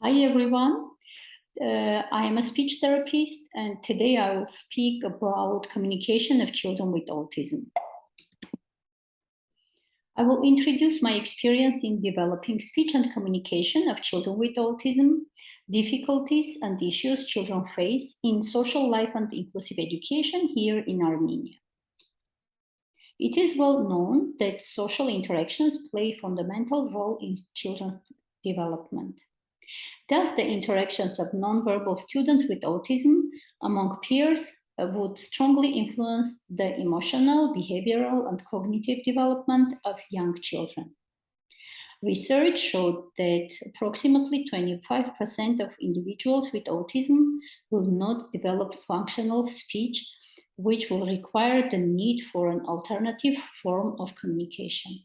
Hi everyone, I am a speech therapist and today I will speak about communication of children with autism. I will introduce my experience in developing speech and communication of children with autism, difficulties and issues children face in social life and inclusive education here in Armenia. It is well known that social interactions play a fundamental role in children's development. Thus, the interactions of nonverbal students with autism among peers would strongly influence the emotional, behavioral, and cognitive development of young children. Research showed that approximately 25% of individuals with autism will not develop functional speech, which will require the need for an alternative form of communication.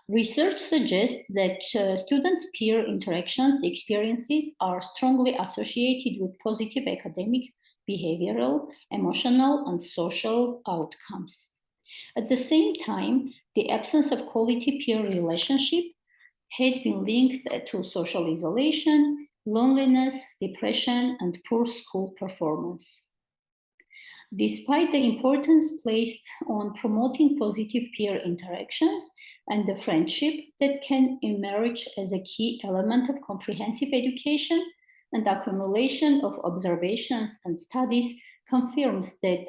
Research suggests that students' peer interactions experiences are strongly associated with positive academic, behavioral, emotional, and social outcomes. At the same time, the absence of quality peer relationship had been linked to social isolation, loneliness, depression, and poor school performance. Despite the importance placed on promoting positive peer interactions and the friendship that can emerge as a key element of comprehensive education, and accumulation of observations and studies confirms that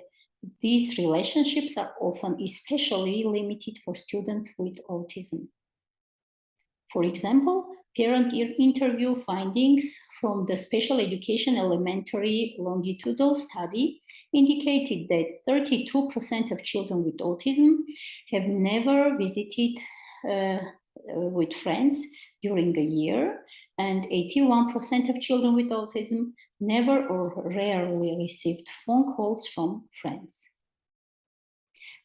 these relationships are often especially limited for students with autism. For example, parent interview findings from the Special Education Elementary Longitudinal Study indicated that 32% of children with autism have never visited with friends during a year, and 81% of children with autism never or rarely received phone calls from friends.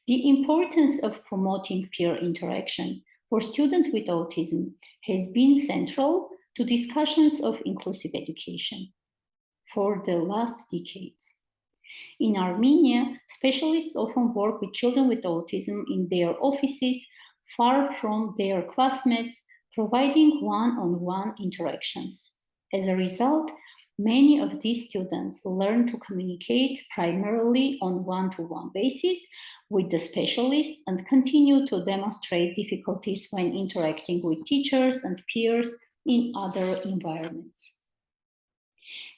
The importance of promoting peer interaction for students with autism has been central to discussions of inclusive education for the last decades. In Armenia, specialists often work with children with autism in their offices, far from their classmates, providing one-on-one interactions. As a result, many of these students learn to communicate primarily on one-to-one basis with the specialists and continue to demonstrate difficulties when interacting with teachers and peers in other environments.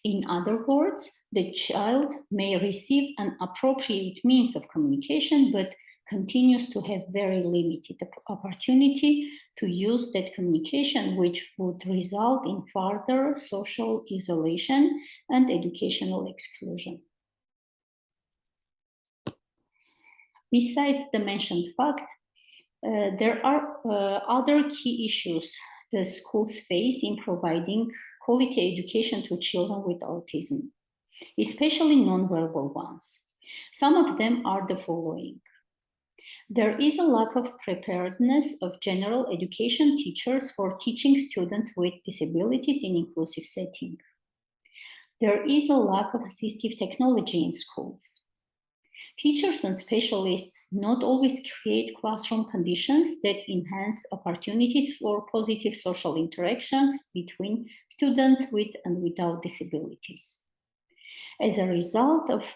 In other words, the child may receive an appropriate means of communication, but continues to have very limited opportunity to use that communication, which would result in further social isolation and educational exclusion. Besides the mentioned fact, there are other key issues the schools face in providing quality education to children with autism, especially nonverbal ones. Some of them are the following. There is a lack of preparedness of general education teachers for teaching students with disabilities in inclusive setting. There is a lack of assistive technology in schools. Teachers and specialists not always create classroom conditions that enhance opportunities for positive social interactions between students with and without disabilities. As a result of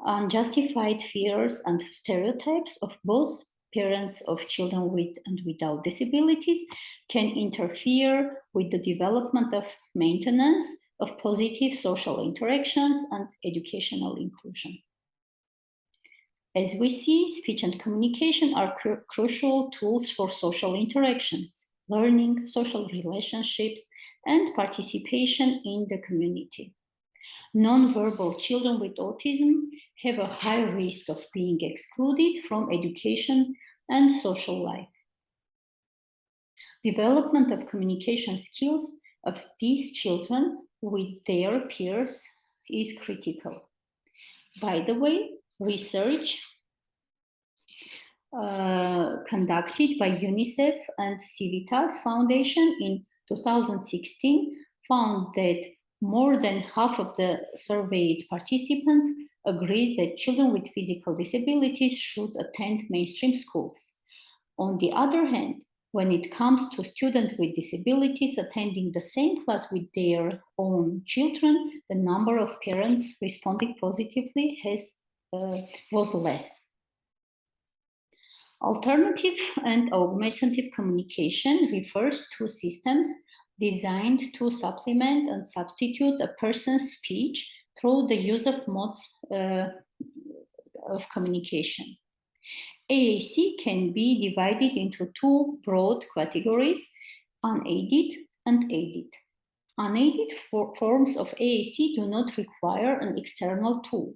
unjustified fears and stereotypes of both parents of children with and without disabilities can interfere with the development of maintenance of positive social interactions and educational inclusion. As we see, speech and communication are crucial tools for social interactions, learning, social relationships, and participation in the community. Nonverbal children with autism have a high risk of being excluded from education and social life. Development of communication skills of these children with their peers is critical. By the way, research conducted by UNICEF and Civitas Foundation in 2016 found that more than half of the surveyed participants agreed that children with physical disabilities should attend mainstream schools. On the other hand, When it comes to students with disabilities attending the same class with their own children, the number of parents responding positively was less. Alternative and augmentative communication refers to systems designed to supplement and substitute a person's speech through the use of modes of communication. AAC can be divided into two broad categories, unaided and aided. Unaided forms of AAC do not require an external tool.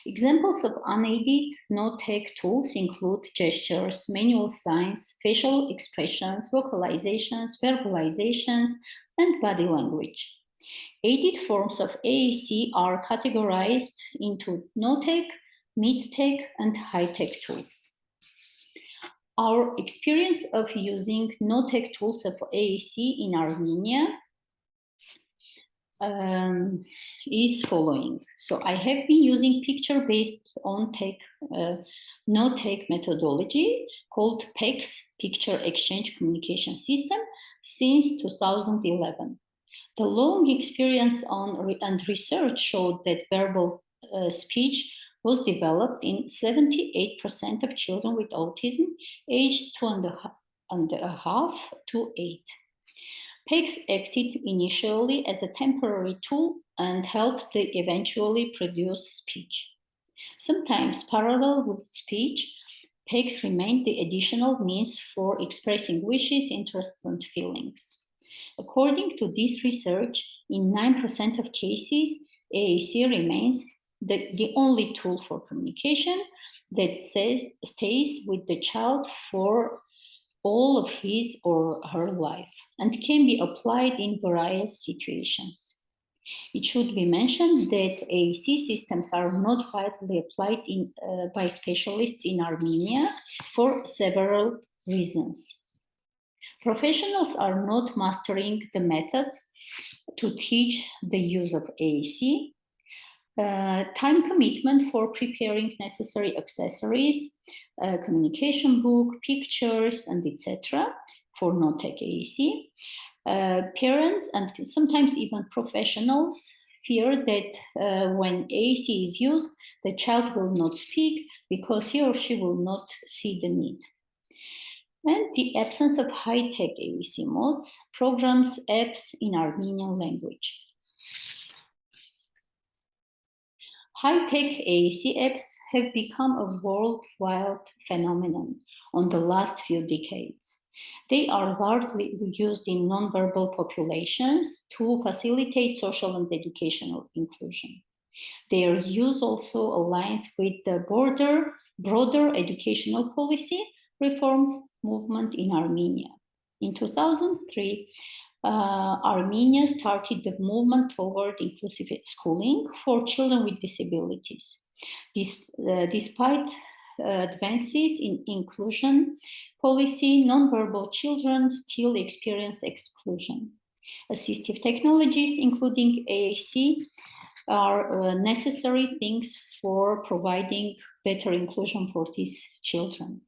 Examples of unaided no-tech tools include gestures, manual signs, facial expressions, vocalizations, verbalizations, and body language. Aided forms of AAC are categorized into no-tech, mid-tech, and high-tech tools. Our experience of using no-tech tools of AAC in Armenia is following. So I have been using picture-based no-tech methodology called PEX, Picture Exchange Communication System, since 2011. The long experience and research showed that verbal speech was developed in 78% of children with autism aged 2.5 to 8. PEX acted initially as a temporary tool and helped to eventually produce speech. Sometimes parallel with speech, PEX remained the additional means for expressing wishes, interests, and feelings. According to this research, in 9% of cases, AAC remains the only tool for communication that stays with the child for all of his or her life and can be applied in various situations. It should be mentioned that AAC systems are not widely applied by specialists in Armenia for several reasons. Professionals are not mastering the methods to teach the use of AAC. Time commitment for preparing necessary accessories, communication book, pictures, and etc. for no-tech AAC. Parents and sometimes even professionals fear that when AAC is used, the child will not speak because he or she will not see the need. And the absence of high-tech AAC modes, programs, apps in Armenian language. High-tech AAC apps have become a worldwide phenomenon on the last few decades. They are largely used in nonverbal populations to facilitate social and educational inclusion. Their use also aligns with the broader educational policy reforms movement in Armenia. In 2003, Armenia started the movement toward inclusive schooling for children with disabilities. Despite advances in inclusion policy, nonverbal children still experience exclusion. Assistive technologies, including AAC, are necessary things for providing better inclusion for these children.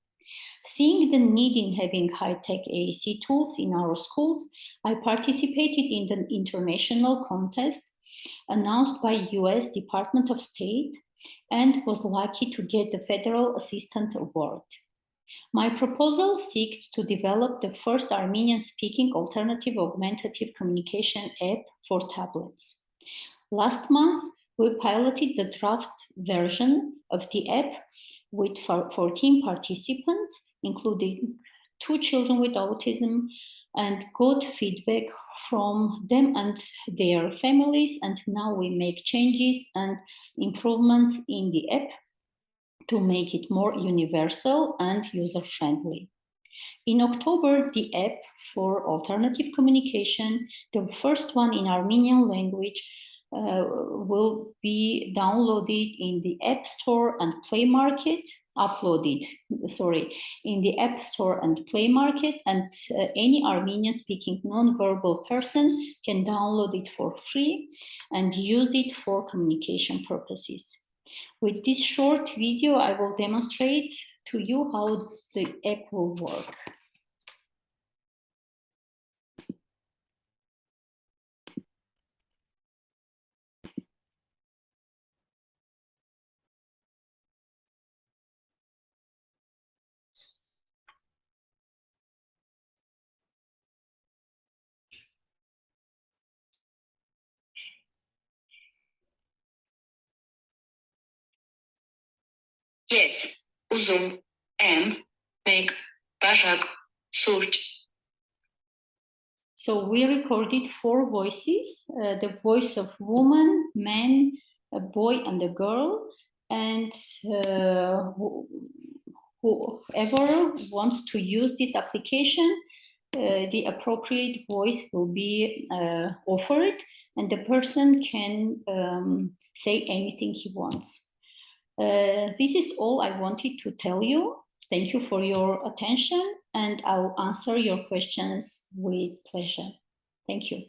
Seeing the need in having high-tech AAC tools in our schools, I participated in the international contest announced by US Department of State and was lucky to get the Federal Assistant Award. My proposal seeks to develop the first Armenian-speaking alternative augmentative communication app for tablets. Last month, we piloted the draft version of the app with 14 participants, including 2 children with autism, and got feedback from them and their families. And now we make changes and improvements in the app to make it more universal and user-friendly. In October, the app for alternative communication, the first one in Armenian language, will be downloaded in the App Store and Play Market, in the App Store and Play Market, and any Armenian-speaking non-verbal person can download it for free and use it for communication purposes. With this short video, I will demonstrate to you how the app will work. Yes, uzun, mek, bajak, surch. So we recorded 4 voices, the voice of woman, man, a boy and a girl, and whoever wants to use this application, the appropriate voice will be offered, and the person can say anything he wants. This is all I wanted to tell you. Thank you for your attention, and I'll answer your questions with pleasure. Thank you.